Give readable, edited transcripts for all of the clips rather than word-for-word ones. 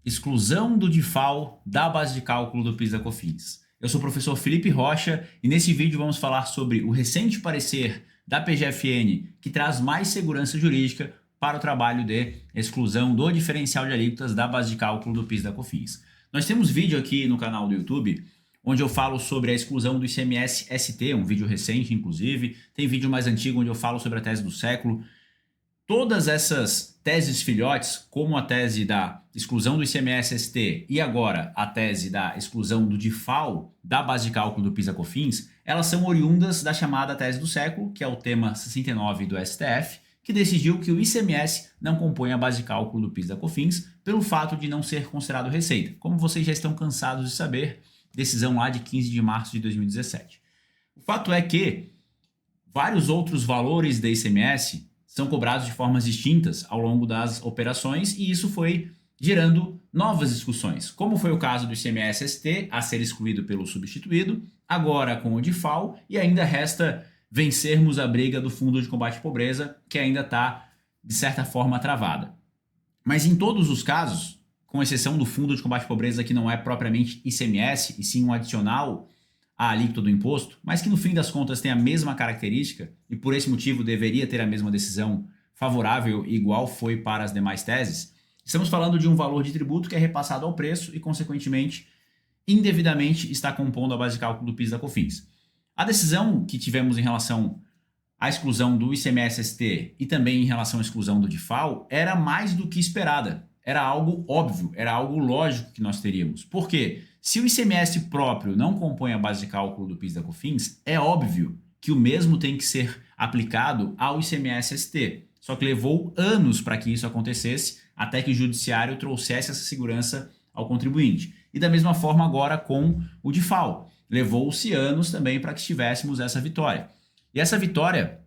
Exclusão do DIFAL da base de cálculo do PIS da COFINS. Eu sou o professor Felipe Rocha e nesse vídeo vamos falar sobre o recente parecer da PGFN que traz mais segurança jurídica para o trabalho de exclusão do diferencial de alíquotas da base de cálculo do PIS da COFINS. Nós temos vídeo aqui no canal do YouTube onde eu falo sobre a exclusão do ICMS-ST, um vídeo recente inclusive, tem vídeo mais antigo onde eu falo sobre a tese do século. Todas essas teses filhotes, como a tese da exclusão do ICMS-ST e agora a tese da exclusão do DIFAL da base de cálculo do PIS/COFINS, elas são oriundas da chamada tese do século, que é o tema 69 do STF, que decidiu que o ICMS não compõe a base de cálculo do PIS/COFINS pelo fato de não ser considerado receita. Como vocês já estão cansados de saber, decisão lá de 15 de março de 2017. O fato é que vários outros valores da ICMS são cobrados de formas distintas ao longo das operações e isso foi gerando novas discussões, como foi o caso do ICMS-ST a ser excluído pelo substituído, agora com o DIFAL, e ainda resta vencermos a briga do Fundo de Combate à Pobreza, que ainda está, de certa forma, travada. Mas em todos os casos, com exceção do Fundo de Combate à Pobreza, que não é propriamente ICMS, e sim um adicional à alíquota do imposto, mas que no fim das contas tem a mesma característica e por esse motivo deveria ter a mesma decisão favorável igual foi para as demais teses, estamos falando de um valor de tributo que é repassado ao preço e, consequentemente, indevidamente está compondo a base de cálculo do PIS da COFINS. A decisão que tivemos em relação à exclusão do ICMS-ST e também em relação à exclusão do DIFAL era mais do que esperada. Era algo óbvio, era algo lógico que nós teríamos. Por quê? Se o ICMS próprio não compõe a base de cálculo do PIS da COFINS, é óbvio que o mesmo tem que ser aplicado ao ICMS-ST. Só que levou anos para que isso acontecesse, até que o judiciário trouxesse essa segurança ao contribuinte. E da mesma forma agora com o DIFAL. Levou-se anos também para que tivéssemos essa vitória. E essa vitória,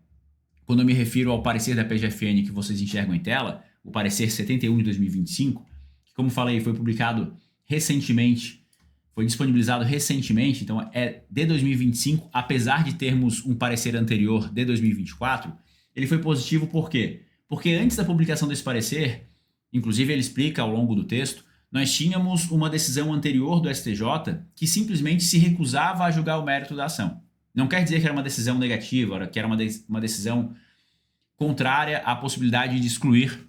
quando eu me refiro ao parecer da PGFN que vocês enxergam em tela, o parecer 71 de 2025, que, como falei, foi publicado recentemente, foi disponibilizado recentemente, então é de 2025, apesar de termos um parecer anterior de 2024, ele foi positivo por quê? Porque antes da publicação desse parecer, inclusive ele explica ao longo do texto, nós tínhamos uma decisão anterior do STJ que simplesmente se recusava a julgar o mérito da ação. Não quer dizer que era uma decisão negativa, que era uma decisão contrária à possibilidade de excluir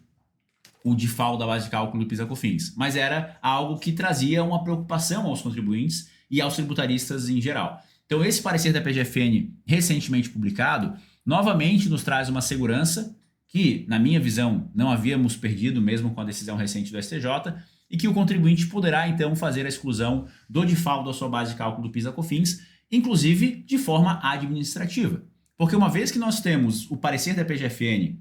o DIFAL da base de cálculo do PIS/COFINS, mas era algo que trazia uma preocupação aos contribuintes e aos tributaristas em geral. Então esse parecer da PGFN recentemente publicado, novamente nos traz uma segurança que, na minha visão, não havíamos perdido mesmo com a decisão recente do STJ e que o contribuinte poderá então fazer a exclusão do DIFAL da sua base de cálculo do PIS/COFINS, inclusive de forma administrativa. Porque uma vez que nós temos o parecer da PGFN,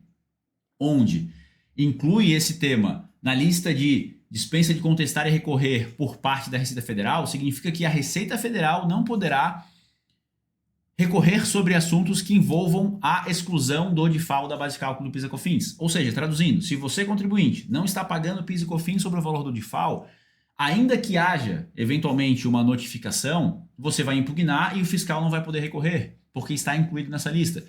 onde inclui esse tema na lista de dispensa de contestar e recorrer por parte da Receita Federal, significa que a Receita Federal não poderá recorrer sobre assuntos que envolvam a exclusão do DIFAL da base de cálculo do PIS/COFINS. Ou seja, traduzindo, se você, contribuinte, não está pagando PIS e COFINS sobre o valor do DIFAL, ainda que haja, eventualmente, uma notificação, você vai impugnar e o fiscal não vai poder recorrer, porque está incluído nessa lista.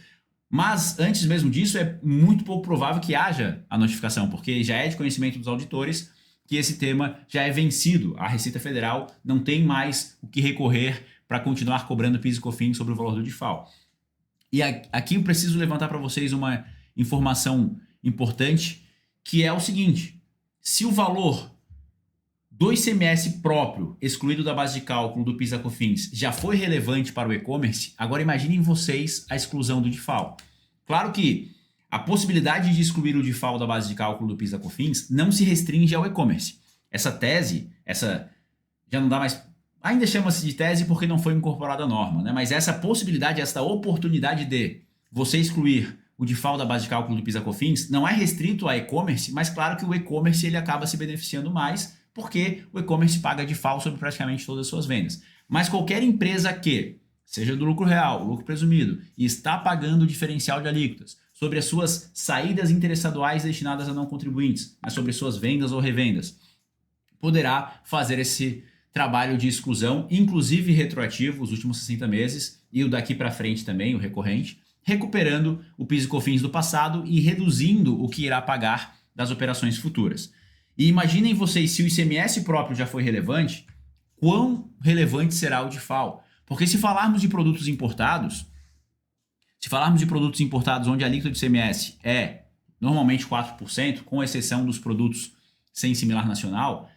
Mas, antes mesmo disso, é muito pouco provável que haja a notificação, porque já é de conhecimento dos auditores que esse tema já é vencido. A Receita Federal não tem mais o que recorrer para continuar cobrando PIS e COFINS sobre o valor do DIFAL. E aqui eu preciso levantar para vocês uma informação importante, que é o seguinte: se o valor do ICMS próprio, excluído da base de cálculo do PIS/COFINS, já foi relevante para o e-commerce, agora imaginem vocês a exclusão do DIFAL. Claro que a possibilidade de excluir o DIFAL da base de cálculo do PIS/COFINS não se restringe ao e-commerce. Essa tese, já não dá mais, ainda chama-se de tese porque não foi incorporada à norma, né? Mas essa possibilidade, essa oportunidade de você excluir o DIFAL da base de cálculo do PIS/COFINS não é restrito a e-commerce, mas claro que o e-commerce ele acaba se beneficiando mais porque o e-commerce paga DIFAL sobre praticamente todas as suas vendas. Mas qualquer empresa que, seja do lucro real, lucro presumido, e está pagando o diferencial de alíquotas sobre as suas saídas interestaduais destinadas a não contribuintes, mas sobre suas vendas ou revendas, poderá fazer esse trabalho de exclusão, inclusive retroativo, os últimos 60 meses, e o daqui para frente também, o recorrente, recuperando o PIS e COFINS do passado e reduzindo o que irá pagar das operações futuras. E imaginem vocês, se o ICMS próprio já foi relevante, quão relevante será o DIFAL? Porque se falarmos de produtos importados, onde a alíquota de ICMS é normalmente 4%, com exceção dos produtos sem similar nacional,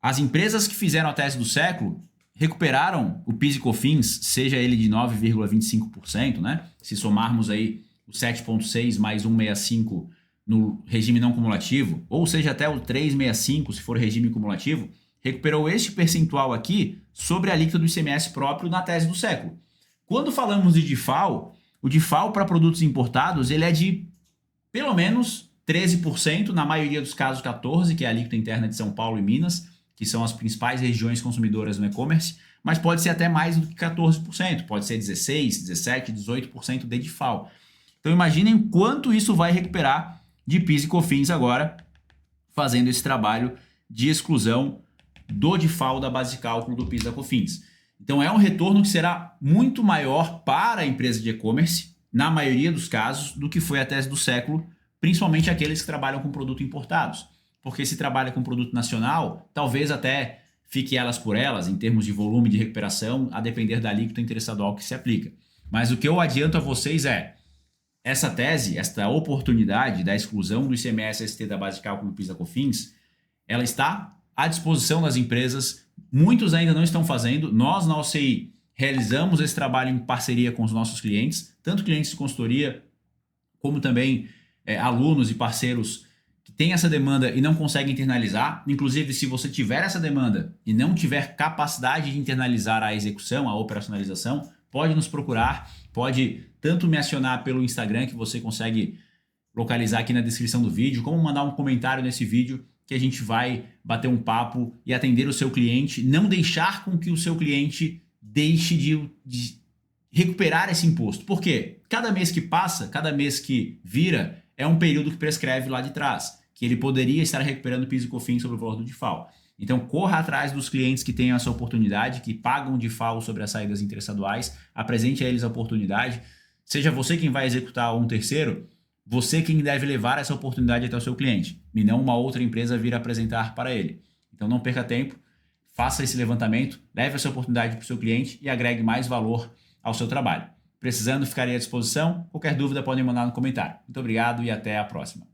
as empresas que fizeram a tese do século recuperaram o PIS e COFINS, seja ele de 9,25%, né? Se somarmos aí o 7,6 mais 1,65 no regime não cumulativo, ou seja, até o 3,65 se for regime cumulativo, recuperou este percentual aqui sobre a alíquota do ICMS próprio na tese do século. Quando falamos de DIFAL, o DIFAL para produtos importados ele é de pelo menos 13%, na maioria dos casos 14%, que é a alíquota interna de São Paulo e Minas, que são as principais regiões consumidoras no e-commerce, mas pode ser até mais do que 14%, pode ser 16%, 17%, 18% de DIFAL. Então imaginem quanto isso vai recuperar de PIS e COFINS agora, fazendo esse trabalho de exclusão do DIFAL da base de cálculo do PIS e da COFINS. Então é um retorno que será muito maior para a empresa de e-commerce, na maioria dos casos, do que foi a tese do século, principalmente aqueles que trabalham com produto importados. Porque se trabalha com produto nacional, talvez até fique elas por elas, em termos de volume de recuperação, a depender da alíquota interestadual que se aplica. Mas o que eu adianto a vocês é, essa tese, esta oportunidade da exclusão do ICMS-ST da base de cálculo do PIS da COFINS, ela está à disposição das empresas. Muitos ainda não estão fazendo. Nós, na OCI, realizamos esse trabalho em parceria com os nossos clientes, tanto clientes de consultoria, como também alunos e parceiros que têm essa demanda e não conseguem internalizar. Inclusive, se você tiver essa demanda e não tiver capacidade de internalizar a execução, a operacionalização, pode nos procurar, pode tanto me acionar pelo Instagram, que você consegue localizar aqui na descrição do vídeo, como mandar um comentário nesse vídeo, que a gente vai bater um papo e atender o seu cliente, não deixar com que o seu cliente deixe de recuperar esse imposto. Por quê? Cada mês que passa, cada mês que vira, é um período que prescreve lá de trás, que ele poderia estar recuperando PIS e COFINS sobre o valor do DIFAL. Então, corra atrás dos clientes que tenham essa oportunidade, que pagam DIFAL sobre as saídas interestaduais, apresente a eles a oportunidade. Seja você quem vai executar ou um terceiro, você quem deve levar essa oportunidade até o seu cliente, e não uma outra empresa vir apresentar para ele. Então, não perca tempo, faça esse levantamento, leve essa oportunidade para o seu cliente e agregue mais valor ao seu trabalho. Precisando, ficarei à disposição. Qualquer dúvida, podem mandar no comentário. Muito obrigado e até a próxima.